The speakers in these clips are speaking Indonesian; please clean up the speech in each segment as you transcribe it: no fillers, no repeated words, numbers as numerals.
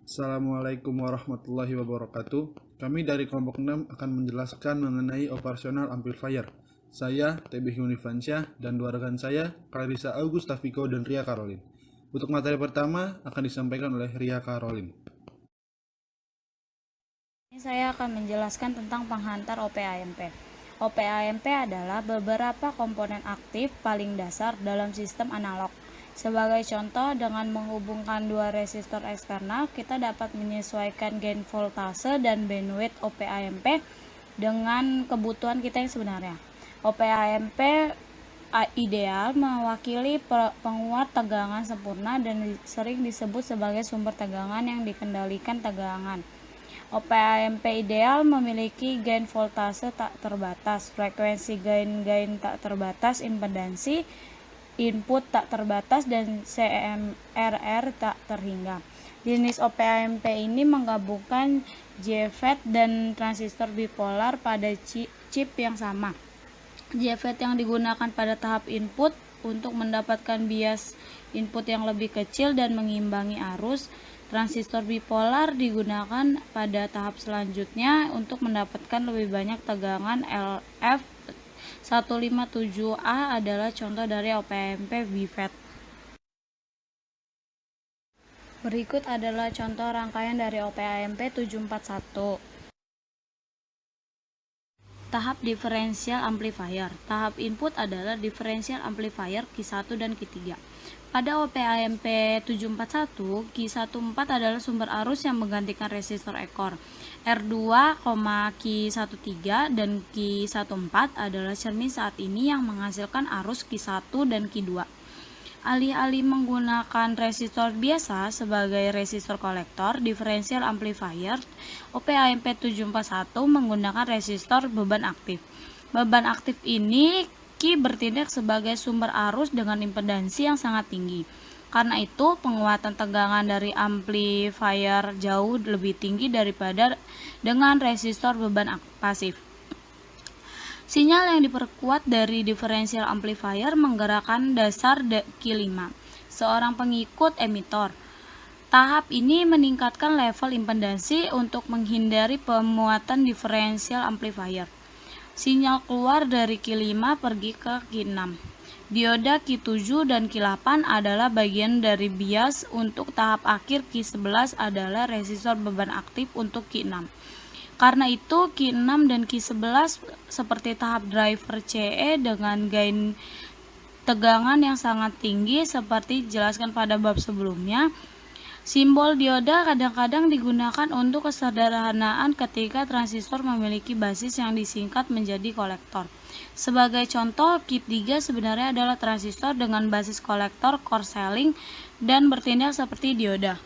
Assalamualaikum warahmatullahi wabarakatuh. Kami dari kelompok 6 akan menjelaskan mengenai operasional amplifier. Saya, Tebih Unifansyah, dan dua rekan saya, Clarissa Augustafiko dan Ria Karolin. Untuk materi pertama akan disampaikan oleh Ria Karolin. Ini saya akan menjelaskan tentang penghantar OP-AMP. OP-AMP adalah beberapa komponen aktif paling dasar dalam sistem analog. Sebagai contoh, dengan menghubungkan dua resistor eksternal, kita dapat menyesuaikan gain voltase dan bandwidth OP-AMP dengan kebutuhan kita yang sebenarnya. OP-AMP ideal mewakili penguat tegangan sempurna dan sering disebut sebagai sumber tegangan yang dikendalikan tegangan. OP-AMP ideal memiliki gain voltase tak terbatas, frekuensi gain tak terbatas, impedansi input tak terbatas, dan CMRR tak terhingga. Jenis OP-AMP ini menggabungkan JFET dan transistor bipolar pada chip yang sama. JFET yang digunakan pada tahap input untuk mendapatkan bias input yang lebih kecil dan mengimbangi arus. Transistor bipolar digunakan pada tahap selanjutnya untuk mendapatkan lebih banyak tegangan. LF157A adalah contoh dari OP-AMP BFET. Berikut adalah contoh rangkaian dari OP-AMP 741. Tahap diferensial amplifier. Tahap input adalah diferensial amplifier Q1 dan Q3. Pada OP-AMP 741, Q14 adalah sumber arus yang menggantikan resistor ekor. R2, Q13 dan Q14 adalah cermin saat ini yang menghasilkan arus Q1 dan Q2. Alih-alih menggunakan resistor biasa sebagai resistor kolektor diferensial amplifier, OP-AMP 741 menggunakan resistor beban aktif. Beban aktif ini bertindak sebagai sumber arus dengan impedansi yang sangat tinggi. Karena itu, penguatan tegangan dari amplifier jauh lebih tinggi daripada dengan resistor beban pasif. Sinyal yang diperkuat dari diferensial amplifier menggerakkan dasar Q5, seorang pengikut emitor. Tahap ini meningkatkan level impedansi untuk menghindari pemuatan diferensial amplifier. Sinyal keluar dari Q5 pergi ke Q6. Dioda Q7 dan Q8 adalah bagian dari bias. Untuk tahap akhir Q11 adalah resistor beban aktif untuk Q6. Karena itu Q6 dan Q11 seperti tahap driver CE dengan gain tegangan yang sangat tinggi seperti dijelaskan pada bab sebelumnya. Simbol dioda kadang-kadang digunakan untuk kesederhanaan ketika transistor memiliki basis yang disingkat menjadi kolektor. Sebagai contoh, Q3 sebenarnya adalah transistor dengan basis kolektor core selling dan bertindak seperti dioda.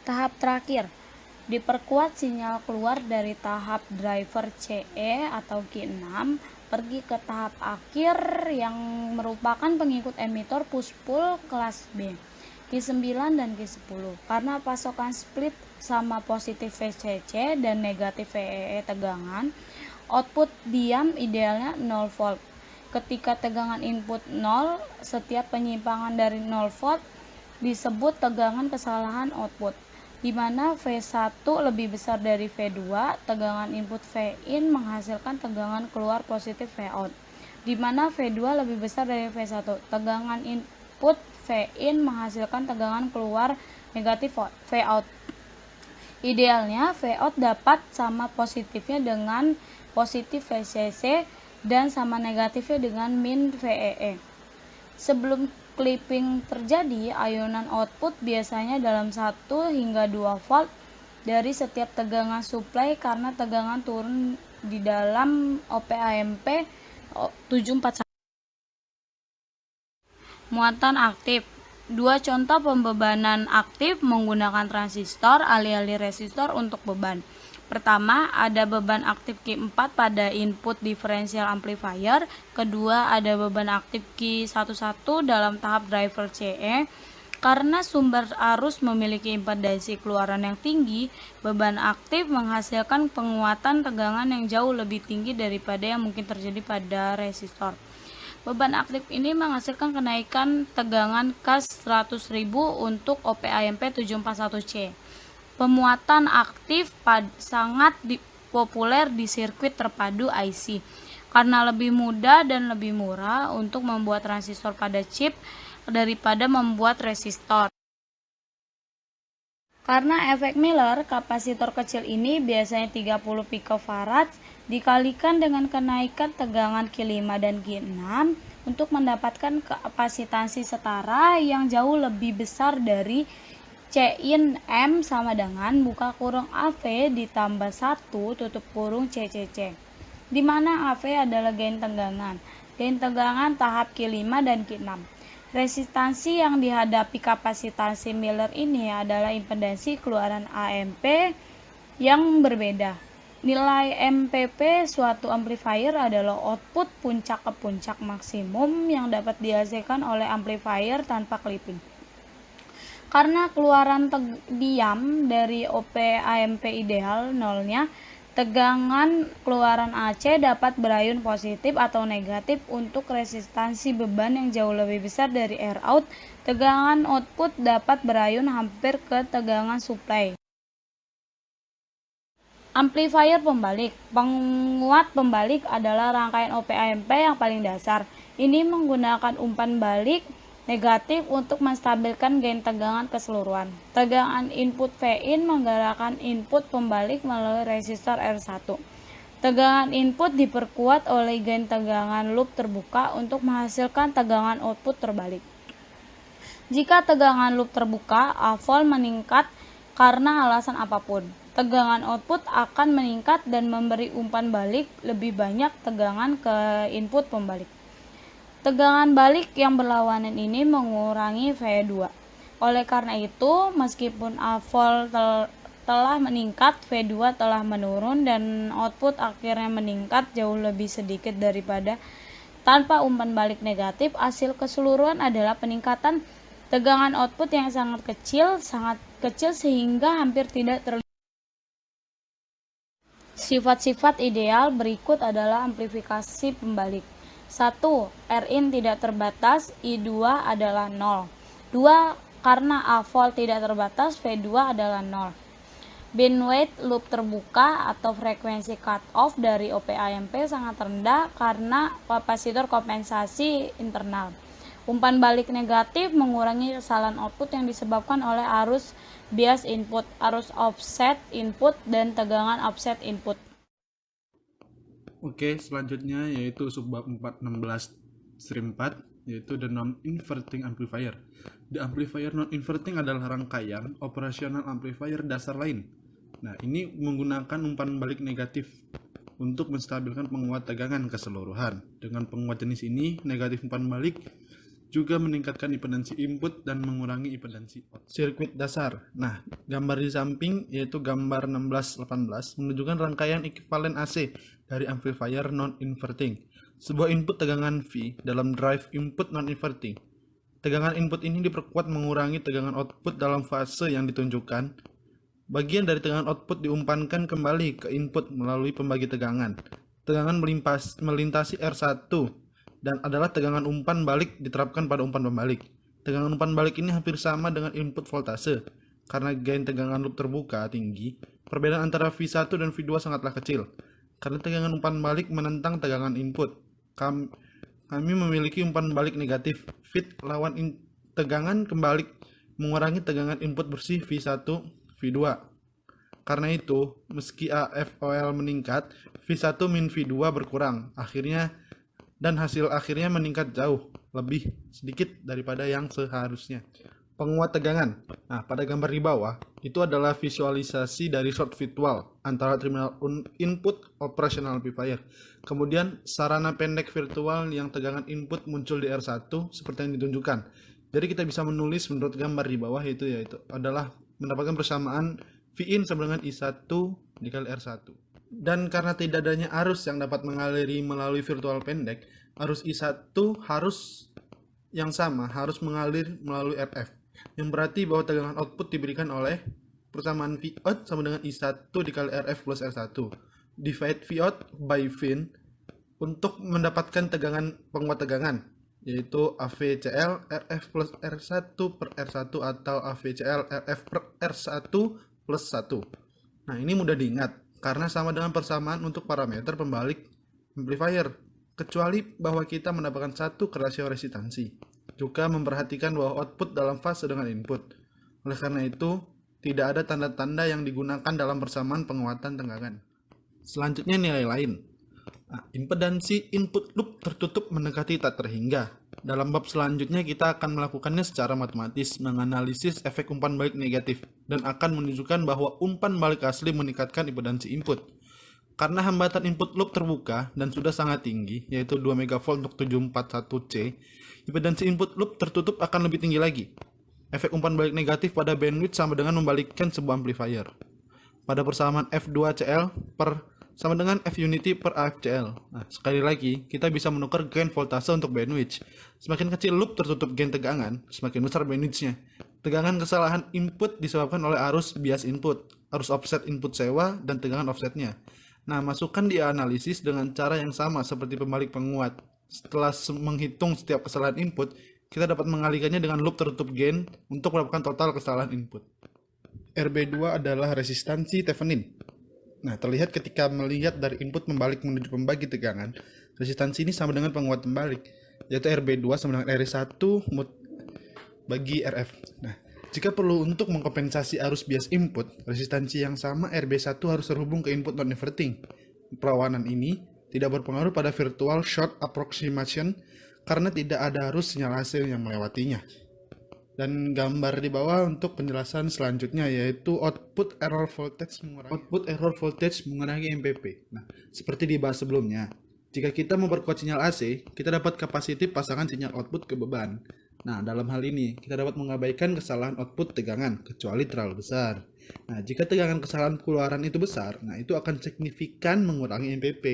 Tahap terakhir, diperkuat sinyal keluar dari tahap driver CE atau Q6 pergi ke tahap akhir yang merupakan pengikut emitor push-pull kelas B, Q9 dan Q10. Karena pasokan split sama positif VCC dan negatif VEE tegangan, output diam idealnya 0 volt. Ketika tegangan input 0, setiap penyimpangan dari 0 volt disebut tegangan kesalahan output, di mana V1 lebih besar dari V2, tegangan input V-in menghasilkan tegangan keluar positif V-out, di mana V2 lebih besar dari V1, tegangan input V-in menghasilkan tegangan keluar negatif V-out. Idealnya V-out dapat sama positifnya dengan positif VCC dan sama negatifnya dengan min VEE. Sebelum clipping terjadi, ayunan output biasanya dalam 1 hingga 2 volt dari setiap tegangan supply karena tegangan turun di dalam OP-AMP 741. Muatan aktif. Dua contoh pembebanan aktif menggunakan transistor alih-alih resistor untuk beban. Pertama, ada beban aktif Q4 pada input diferensial amplifier. Kedua, ada beban aktif Q11 dalam tahap driver CE. Karena sumber arus memiliki impedansi keluaran yang tinggi, beban aktif menghasilkan penguatan tegangan yang jauh lebih tinggi daripada yang mungkin terjadi pada resistor. Beban aktif ini menghasilkan kenaikan tegangan kas 100.000 untuk OP-AMP 741C. Pemuatan aktif sangat populer di sirkuit terpadu IC karena lebih mudah dan lebih murah untuk membuat transistor pada chip daripada membuat resistor. Karena efek Miller, kapasitor kecil ini biasanya 30 picofarad dikalikan dengan kenaikan tegangan Q5 dan Q6 untuk mendapatkan kapasitansi setara yang jauh lebih besar dari Cin M sama dengan buka kurung AV ditambah 1 tutup kurung CCC, di mana AV adalah gain tegangan tahap Q5 dan Q6. Resistansi yang dihadapi kapasitansi Miller ini adalah impedansi keluaran AMP yang berbeda. Nilai MPP suatu amplifier adalah output puncak ke puncak maksimum yang dapat dihasilkan oleh amplifier tanpa clipping. Karena keluaran diam dari OP AMP ideal nolnya, tegangan keluaran AC dapat berayun positif atau negatif. Untuk resistansi beban yang jauh lebih besar dari Rout, tegangan output dapat berayun hampir ke tegangan supply. Amplifier pembalik. Penguat pembalik adalah rangkaian OP AMP yang paling dasar. Ini menggunakan umpan balik negatif untuk menstabilkan gain tegangan keseluruhan. Tegangan input Vin menggerakkan input pembalik melalui resistor R1. Tegangan input diperkuat oleh gain tegangan loop terbuka untuk menghasilkan tegangan output terbalik. Jika tegangan loop terbuka, A-volt meningkat karena alasan apapun. Tegangan output akan meningkat dan memberi umpan balik lebih banyak tegangan ke input pembalik. Tegangan balik yang berlawanan ini mengurangi V2. Oleh karena itu, meskipun A-volt telah meningkat, V2 telah menurun dan output akhirnya meningkat jauh lebih sedikit daripada tanpa umpan balik negatif. Hasil keseluruhan adalah peningkatan tegangan output yang sangat kecil sehingga hampir tidak terlihat. Sifat-sifat ideal berikut adalah amplifikasi pembalik. 1. Rin tidak terbatas, I2 adalah 0. 2. Karena A-volt tidak terbatas, V2 adalah 0. Bandwidth loop terbuka atau frekuensi cut-off dari OP-AMP sangat rendah karena kapasitor kompensasi internal. Umpan balik negatif mengurangi kesalahan output yang disebabkan oleh arus bias input, arus offset input, dan tegangan offset input. Oke, selanjutnya yaitu subbab 416-4, yaitu the non-inverting amplifier. The amplifier non-inverting adalah rangkaian operasional amplifier dasar lain. Nah, ini menggunakan umpan balik negatif untuk menstabilkan penguat tegangan keseluruhan. Dengan penguat jenis ini, negatif umpan balik juga meningkatkan impedansi input dan mengurangi impedansi output. Sirkuit dasar. Nah, gambar di samping yaitu gambar 16-18 menunjukkan rangkaian ekuivalen AC dari amplifier non-inverting. Sebuah input tegangan V dalam drive input non-inverting. Tegangan input ini diperkuat mengurangi tegangan output dalam fase yang ditunjukkan. Bagian dari tegangan output diumpankan kembali ke input melalui pembagi tegangan. Tegangan melintasi R1 dan adalah tegangan umpan balik diterapkan pada umpan pembalik. Tegangan umpan balik ini hampir sama dengan input voltase. Karena gain tegangan loop terbuka tinggi, perbedaan antara V1 dan V2 sangatlah kecil. Karena tegangan umpan balik menentang tegangan input, kami memiliki umpan balik negatif. Fit lawan tegangan kembali mengurangi tegangan input bersih V1, V2. Karena itu, meski AFOL meningkat, V1 min V2 berkurang. Hasil akhirnya meningkat jauh lebih sedikit daripada yang seharusnya. Penguat tegangan. Nah, pada gambar di bawah itu adalah visualisasi dari short virtual antara terminal input operational amplifier. Kemudian sarana pendek virtual yang tegangan input muncul di R1 seperti yang ditunjukkan. Jadi kita bisa menulis menurut gambar di bawah yaitu adalah mendapatkan persamaan Vin sama dengan I1 dikali R1. Dan karena tidak adanya arus yang dapat mengaliri melalui virtual pendek, arus I1 harus mengalir melalui RF, yang berarti bahwa tegangan output diberikan oleh persamaan Vout sama dengan I1 dikali RF plus R1. Divide Vout by Vin Untuk mendapatkan tegangan penguat tegangan, yaitu AVCL RF plus R1 per R1 atau AVCL RF per R1 plus 1. Nah, ini mudah diingat karena sama dengan persamaan untuk parameter pembalik amplifier, kecuali bahwa kita mendapatkan satu ke rasio resistansi. Juga memperhatikan bahwa output dalam fase dengan input. Oleh karena itu, tidak ada tanda-tanda yang digunakan dalam persamaan penguatan tegangan. Selanjutnya nilai lain. Impedansi input loop tertutup mendekati tak terhingga. Dalam bab selanjutnya kita akan melakukannya secara matematis, menganalisis efek umpan balik negatif, dan akan menunjukkan bahwa umpan balik asli meningkatkan impedansi input. Karena hambatan input loop terbuka dan sudah sangat tinggi, yaitu 2 MV untuk 741C, impedansi input loop tertutup akan lebih tinggi lagi. Efek umpan balik negatif pada bandwidth sama dengan membalikkan sebuah amplifier. Pada persamaan F2CL sama dengan F unity per AFCL. Nah, sekali lagi, kita bisa menukar gain voltase untuk bandwidth. Semakin kecil loop tertutup gain tegangan, semakin besar bandwidth-nya. Tegangan kesalahan input disebabkan oleh arus bias input, arus offset input sewa, dan tegangan offsetnya. Nah, masukkan di analisis dengan cara yang sama seperti pembalik penguat. Setelah menghitung setiap kesalahan input, kita dapat mengalihkannya dengan loop tertutup gain untuk mendapatkan total kesalahan input. RB2 adalah resistansi Thevenin. Nah, terlihat ketika melihat dari input membalik menuju pembagi tegangan, resistansi ini sama dengan penguat pembalik, yaitu RB2 sama dengan R1 bagi RF. Nah, jika perlu untuk mengkompensasi arus bias input, resistansi yang sama RB1 harus terhubung ke input non-inverting. Perlawanan ini tidak berpengaruh pada virtual short approximation karena tidak ada arus sinyal hasil yang melewatinya. Dan gambar di bawah untuk penjelasan selanjutnya, yaitu output error voltage mengurangi MPP. Nah, seperti dibahas sebelumnya, jika kita memperkuat sinyal AC, kita dapat kapasitif pasangan sinyal output ke beban. Nah, dalam hal ini, kita dapat mengabaikan kesalahan output tegangan, kecuali terlalu besar. Nah, jika tegangan kesalahan keluaran itu besar, nah itu akan signifikan mengurangi MPP.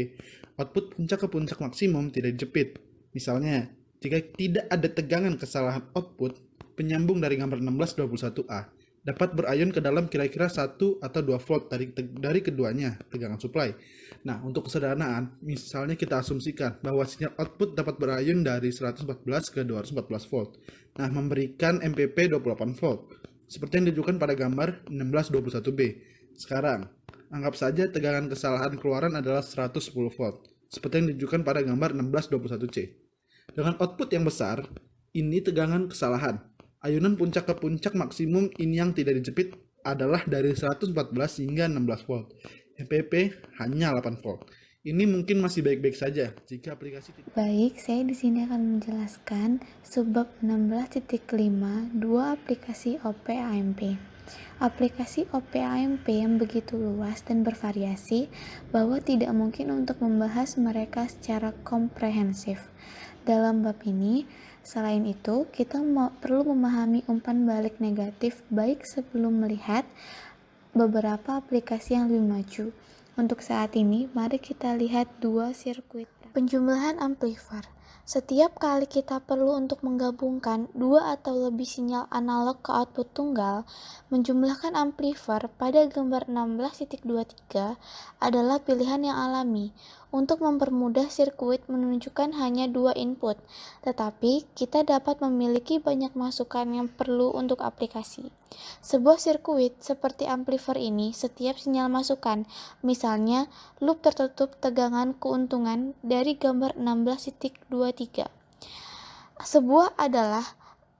Output puncak ke puncak maksimum tidak dijepit. Misalnya, jika tidak ada tegangan kesalahan output, penyambung dari gambar 1621A dapat berayun ke dalam kira-kira 1 atau 2 volt dari keduanya tegangan supply. Nah, untuk kesederhanaan, misalnya kita asumsikan bahwa sinyal output dapat berayun dari 114 ke 214 volt. Nah, memberikan MPP 28 volt, seperti yang ditunjukkan pada gambar 1621B. Sekarang, anggap saja tegangan kesalahan keluaran adalah 110 volt, seperti yang ditunjukkan pada gambar 1621C. Dengan output yang besar, ini tegangan kesalahan. Ayunan puncak ke puncak maksimum ini yang tidak dijepit adalah dari 114 hingga 16 volt. MPP hanya 8 volt. Ini mungkin masih baik-baik saja jika aplikasi tidak. Baik, saya di sini akan menjelaskan subbab 16.5 dua aplikasi OP-AMP. Aplikasi OP-AMP yang begitu luas dan bervariasi bahwa tidak mungkin untuk membahas mereka secara komprehensif. Dalam bab ini, selain itu, kita perlu memahami umpan balik negatif baik sebelum melihat beberapa aplikasi yang lebih maju. Untuk saat ini, mari kita lihat dua sirkuit. Penjumlahan amplifier. Setiap kali kita perlu untuk menggabungkan dua atau lebih sinyal analog ke output tunggal, menjumlahkan amplifier pada gambar 16.23 adalah pilihan yang alami untuk mempermudah sirkuit menunjukkan hanya dua input, tetapi kita dapat memiliki banyak masukan yang perlu untuk aplikasi. Sebuah sirkuit seperti amplifier ini setiap sinyal masukan, misalnya loop tertutup tegangan keuntungan dari gambar 16.23. Sebuah adalah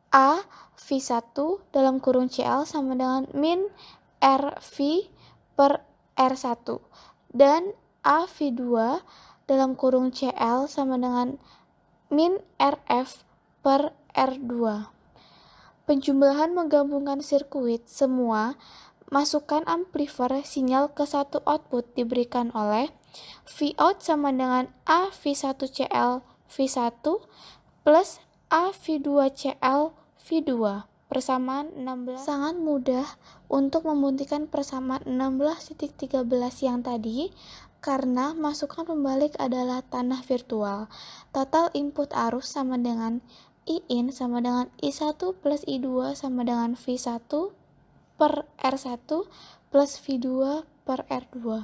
A V1 dalam kurung CL sama dengan min RV per R1 dan A V2 dalam kurung CL sama dengan min RF per R2. Penjumlahan menggabungkan sirkuit semua masukan amplifier sinyal ke satu output diberikan oleh Vout sama dengan A V1CL V1 plus A V2CL V2 persamaan 16. Sangat mudah untuk membuktikan persamaan 16.13 yang tadi karena masukan pembalik adalah tanah virtual. Total input arus sama dengan I-in sama dengan I1 plus I2 sama dengan V1 per R1 plus V2 per R2.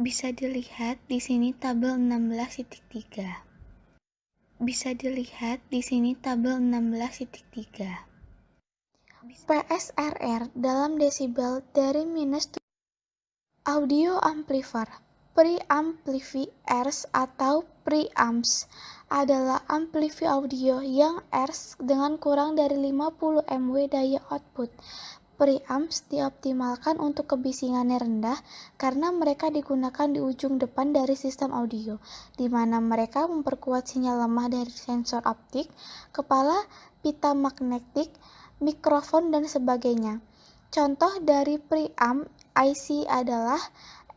Bisa dilihat di sini tabel 16.3. Bisa dilihat di sini tabel 16.3. PSRR dalam desibel dari minus audio amplifier. Preamplifiers atau preamps adalah amplifi audio yang Rs dengan kurang dari 50 mW daya output. Preamps dioptimalkan untuk kebisingannya rendah karena mereka digunakan di ujung depan dari sistem audio, di mana mereka memperkuat sinyal lemah dari sensor optik, kepala pita magnetik, mikrofon, dan sebagainya. Contoh dari preamp IC adalah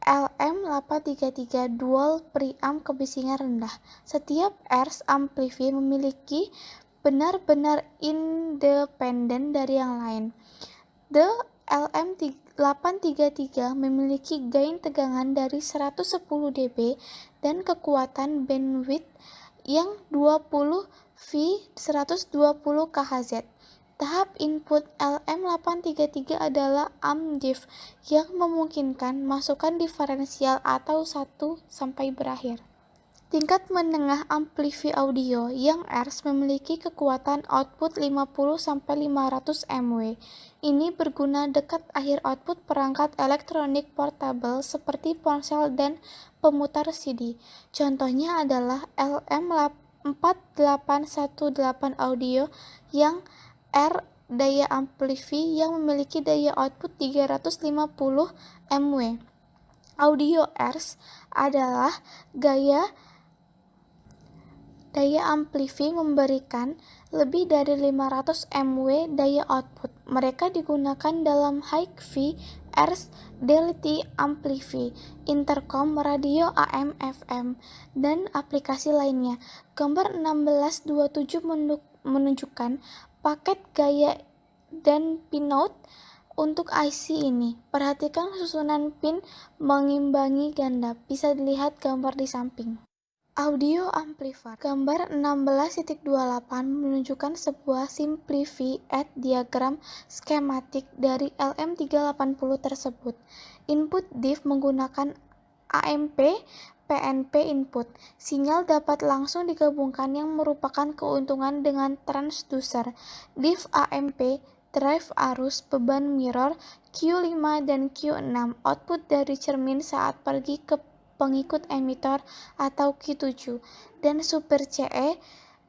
LM833 dual preamp kebisingan rendah. Setiap Rs amplifi memiliki benar-benar independen dari yang lain. The LM833 memiliki gain tegangan dari 110 dB dan kekuatan bandwidth yang 20 V 120 kHz. Tahap input LM833 adalah amp-diff yang memungkinkan masukan diferensial atau 1 sampai berakhir. Tingkat menengah amplifi audio yang Rs memiliki kekuatan output 50-500 mW. Ini berguna dekat akhir output perangkat elektronik portable seperti ponsel dan pemutar CD. Contohnya adalah LM4818 audio yang R daya amplifi yang memiliki daya output 350 mW. Audio Rs adalah daya amplifi memberikan lebih dari 500 mW daya output. Mereka digunakan dalam high-V Rs DLT amplifi, intercom, radio AM FM, dan aplikasi lainnya. Gambar 1627 menunjukkan paket gaya dan pinout untuk IC ini. Perhatikan susunan pin mengimbangi ganda. Bisa dilihat gambar di samping. Audio amplifier. Gambar 16.28 menunjukkan sebuah simplified diagram skematik dari LM380 tersebut. Input diff menggunakan AMP PNP input. Sinyal dapat langsung digabungkan yang merupakan keuntungan dengan transducer. Diff AMP drive arus beban mirror Q5 dan Q6. Output dari cermin saat pergi ke pengikut emitor atau Q7 dan super CE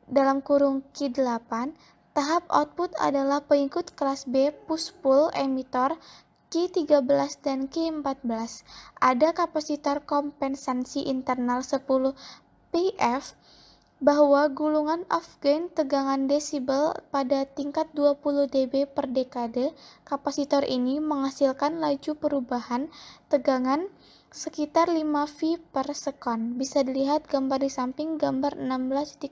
dalam kurung Q8. Tahap output adalah pengikut kelas B push-pull emitor Q13 dan Q14. Ada kapasitor kompensasi internal 10 pF bahwa gulungan off gain tegangan desibel pada tingkat 20 dB per dekade. Kapasitor ini menghasilkan laju perubahan tegangan sekitar 5 V per sekon. Bisa dilihat gambar di samping gambar 16.28.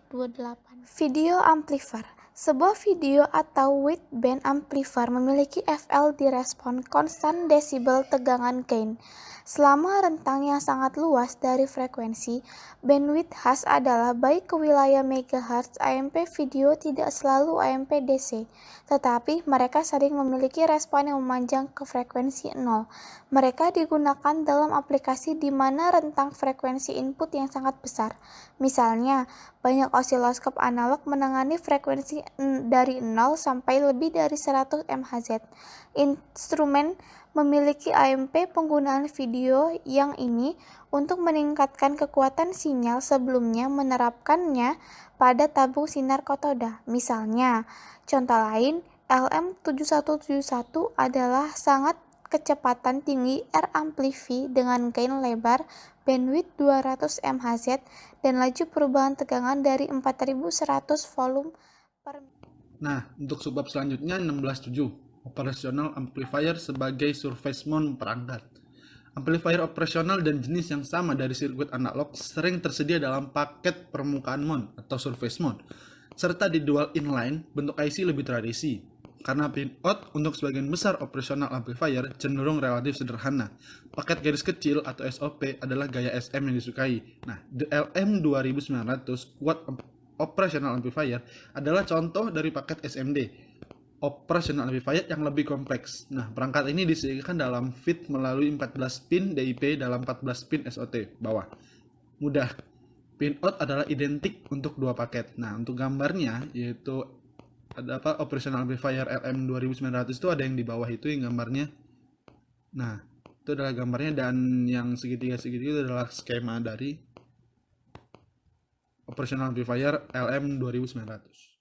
Video amplifier. Sebuah video atau wideband amplifier memiliki FL di respon konstan desibel tegangan gain. Selama rentang yang sangat luas dari frekuensi, bandwidth khas adalah baik ke wilayah megahertz. AMP video tidak selalu AMP DC, tetapi mereka sering memiliki respon yang memanjang ke frekuensi 0. Mereka digunakan dalam aplikasi di mana rentang frekuensi input yang sangat besar. Misalnya, banyak osiloskop analog menangani frekuensi dari 0 sampai lebih dari 100 MHz. Instrumen memiliki AMP penggunaan video yang ini untuk meningkatkan kekuatan sinyal sebelumnya menerapkannya pada tabung sinar katoda. Misalnya, contoh lain, LM7171 adalah sangat kecepatan tinggi R amplifi dengan gain lebar, bandwidth 200 MHz, dan laju perubahan tegangan dari 4100 volume per menit. Nah, untuk subbab selanjutnya 16.7. Operasional amplifier sebagai surface mount perangkat. Amplifier operasional dan jenis yang sama dari sirkuit analog sering tersedia dalam paket permukaan mount atau surface mount, serta di dual inline. Bentuk IC lebih tradisi, karena pinout untuk sebagian besar operasional amplifier cenderung relatif sederhana. Paket garis kecil atau SOP adalah gaya SM yang disukai. Nah, the LM2900 quad operational amplifier adalah contoh dari paket SMD. operational amplifier yang lebih kompleks. Nah, perangkat ini disediakan dalam FIT melalui 14 pin DIP dalam 14 pin SOT bawah. Mudah. Pin out adalah identik untuk dua paket. Nah, untuk gambarnya yaitu ada operational amplifier LM2900 itu ada yang di bawah itu yang gambarnya. Nah, itu adalah gambarnya, dan yang segitiga-segitiga itu adalah skema dari operational amplifier LM2900.